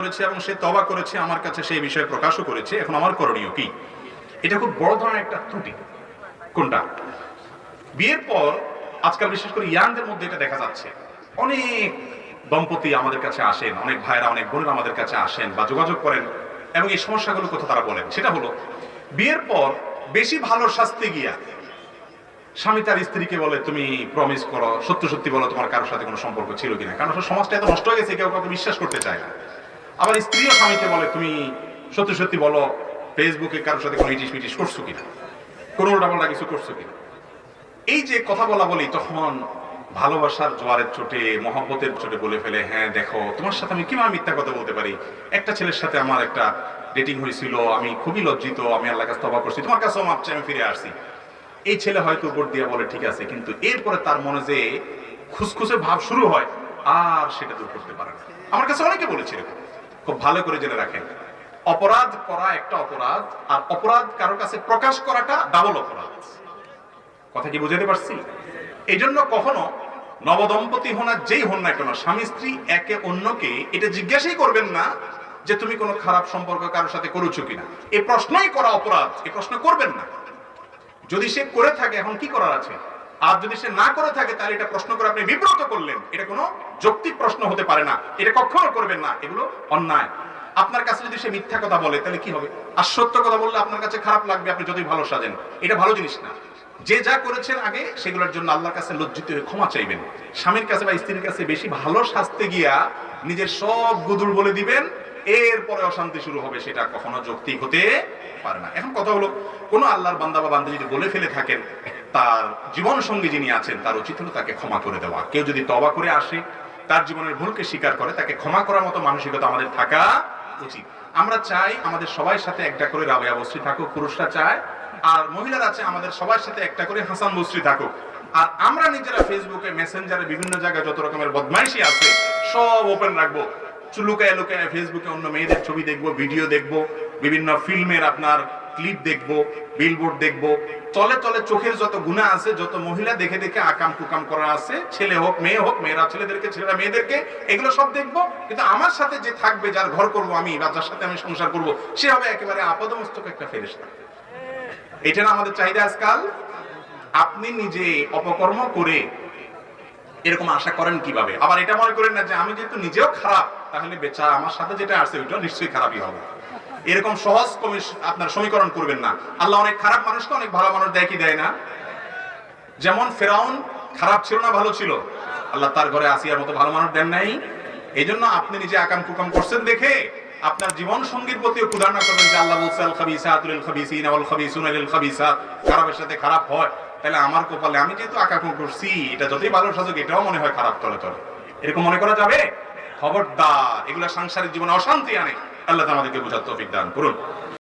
করেছে এবং সে তওবা করেছে, আমার কাছে সেই বিষয়ে প্রকাশও করেছে। এখন আমার করণীয় কি? এটা খুব বড় ধরনের একটা ত্রুটি। কোনটা? বিয়ের পর আজকাল বিশেষ করে ইয়াংদের মধ্যে এটা দেখা যাচ্ছে। অনেক দম্পতি আমাদের কাছে আসেন, অনেক ভাইরা অনেক বোনেরা আমাদের কাছে আসেন বা যোগাযোগ করেন এবং এই সমস্যাগুলোর কথা তারা বলেন। সেটা হলো, বিয়ের পর বেশি ভালো শাস্তি গিয়া স্বামী তার স্ত্রীকে বলে, তুমি প্রমিস করো, সত্য সত্যি বলো তোমার কারোর সাথে কোনো সম্পর্ক ছিল কিনা। কারণ সমাজটা এত নষ্ট হয়ে গেছে, কেউ কাউকে বিশ্বাস করতে চায় না। আবার স্ত্রীও স্বামীকে বলে, তুমি সত্যি সত্যি বলো ফেসবুকে কারোর সাথে কোনো ইটিস মিটিস করছো কিনা, কোনো উল্টাপাল্টা কিছু করছো কিনা। এই যে কথা বলা বলি, তখন ভালোবাসার জোয়ারের চোটে, মহব্বতের চোটে বলে ফেলে, হ্যাঁ দেখো তোমার সাথে আমি কিভাবে মিথ্যা কথা বলতে পারি, একটা ছেলের সাথে আমার একটা ডেটিং হয়েছিল, আমি খুবই লজ্জিত, আমি আল্লাহর কাছে তওবা করছি, তোমার কাছেও মাপ চাই, আমি ফিরে আসছি। এই ছেলে হয়তো উপর দিয়ে বলে ঠিক আছে, কিন্তু এরপরে তার মনে যে খুসখুসে ভাব শুরু হয়, আর সেটা দূর করতে পারে না। আমার কাছে অনেকে বলেছিল। খুব ভালো করে জেনে রাখেন, অপরাধ করা একটা অপরাধ, আর অপরাধ কারোর কাছে প্রকাশ করাটা ডাবল অপরাধ। কথা কি বুঝাতে পারছি? এই জন্য কখনো নবদম্পতি হন আর যেই হন না কেন, স্বামী স্ত্রী একে অন্যকে এটা জিজ্ঞাসাই করবেন না যে তুমি কোনো খারাপ সম্পর্ক কারোর সাথে করেছো কিনা। এই প্রশ্নই করা অপরাধ, এই প্রশ্ন করবেন না। যদি সে করে থাকে এখন কি করার আছে, আর যদি সে না করে থাকে তাহলে এটা প্রশ্ন করে আপনি বিব্রত করলেন। এটা কোনো যৌক্তিক প্রশ্ন হতে পারে না, এটা কখনো করবেন না, এগুলো অন্যায়। আপনার কাছে যদি সে মিথ্যা কথা বলে তাহলে কি হবে? আর সত্য কথা বললে আপনার কাছে খারাপ লাগবে, আপনি যতই ভালো সাজেন, এটা ভালো জিনিস না। যে যা করেছেন আগে সেগুলোর জন্য আল্লাহর কাছে লজ্জিত হয়ে ক্ষমা চাইবেন। স্বামীর কাছে বা স্ত্রীর কাছে বেশি ভালো সাজতে গিয়া নিজের সব গুদুর বলে দিবেন, এরপরে অশান্তি শুরু হবে, সেটা কখনো যৌক্তিক হতে পারে না। এখন কথা হলো, কোন আল্লাহর বান্দা বা বান্দা যদি বলে ফেলে থাকেন, তার জীবন সঙ্গী যিনি আছেন তার উচিত হলো তাকে ক্ষমা করে দেওয়া। কেউ যদি তওবা করে আসে, তার জীবনের ভুলকে স্বীকার করে, তাকে ক্ষমা করার মতো মানসিকতা আমাদের থাকা উচিত। আমরা চাই আমাদের সবার সাথে একটা করে রাবেয়া বস্রি থাকুক, পুরুষরা চায়, আর মহিলারা আছে আমাদের সবার সাথে একটা করে হাসান বস্রি থাকুক। আর আমরা নিজেরা ফেসবুকে, মেসেঞ্জারে, বিভিন্ন জায়গায় যত রকমের বদমাইশি আছে সব ওপেন রাখবো। লুকায় লুকায় ফেসবুকে অন্য মেয়েদের ছবি দেখবো, ভিডিও দেখবো, বিভিন্ন ফিল্মের আপনার ক্লিপ দেখবো, বিলবোর্ড দেখবো। তলে তলে চোখের যত গুনাহ আছে, যত মহিলা দেখে দেখে আকাম কুকাম করা আছে, ছেলে হোক মেয়ে হোক, মেয়েরা ছেলেদেরকে, ছেলেরা মেয়েদেরকে, এগুলো সব দেখবো। কিন্তু আমার সাথে যে থাকবে, যার ঘর করবো আমি বা যার সাথে আমি সংসার করবো, সে হবে একেবারে আপাদমস্তক একটা ফেরেশতা। এটা না আমাদের চাহিদা আজকাল। আপনি নিজে অপকর্ম করে এরকম আশা করেন কিভাবে? আবার এটা মনে করেন না যে আমি যেহেতু নিজেও খারাপ, তাহলে বেচা আমার সাথে যেটা আছে ওইটা নিশ্চয়ই খারাপই হবে। এরকম সহজ আপনার সমীকরণ করবেন না। আল্লাহ অনেক খারাপ মানুষকে অনেক ভালো মানুষ দেয় কি দেয় না? যেমন ফেরাউন খারাপ ছিল না ভালো ছিল? আল্লাহ তার ঘরে আসিয়ার মতো ভালো মানুষ দেন নাই। এই জন্য আপনি নিজে আকাম কুকাম করছেন দেখে আপনার জীবন সঙ্গীর প্রতিও ক্ষুধারণা করবেন যে আল্লাহ বলছে আল খাবিসাতু লিল খাবিসিন ওয়াল খাবিসুনা লিল খাবিসাত। খারাপের সাথে খারাপ হয়, তাহলে আমার কপালে আমি যেহেতু আকাম করছি, এটা যতই ভালো সাজুক এটাও মনে হয় খারাপ তলে তলে। এরকম মনে করা যাবে? খবরদার, এগুলা সাংসারিক জীবনে অশান্তি আনে। আল্লাহ আমাদেরকে বোঝার তৌফিক দান করুন।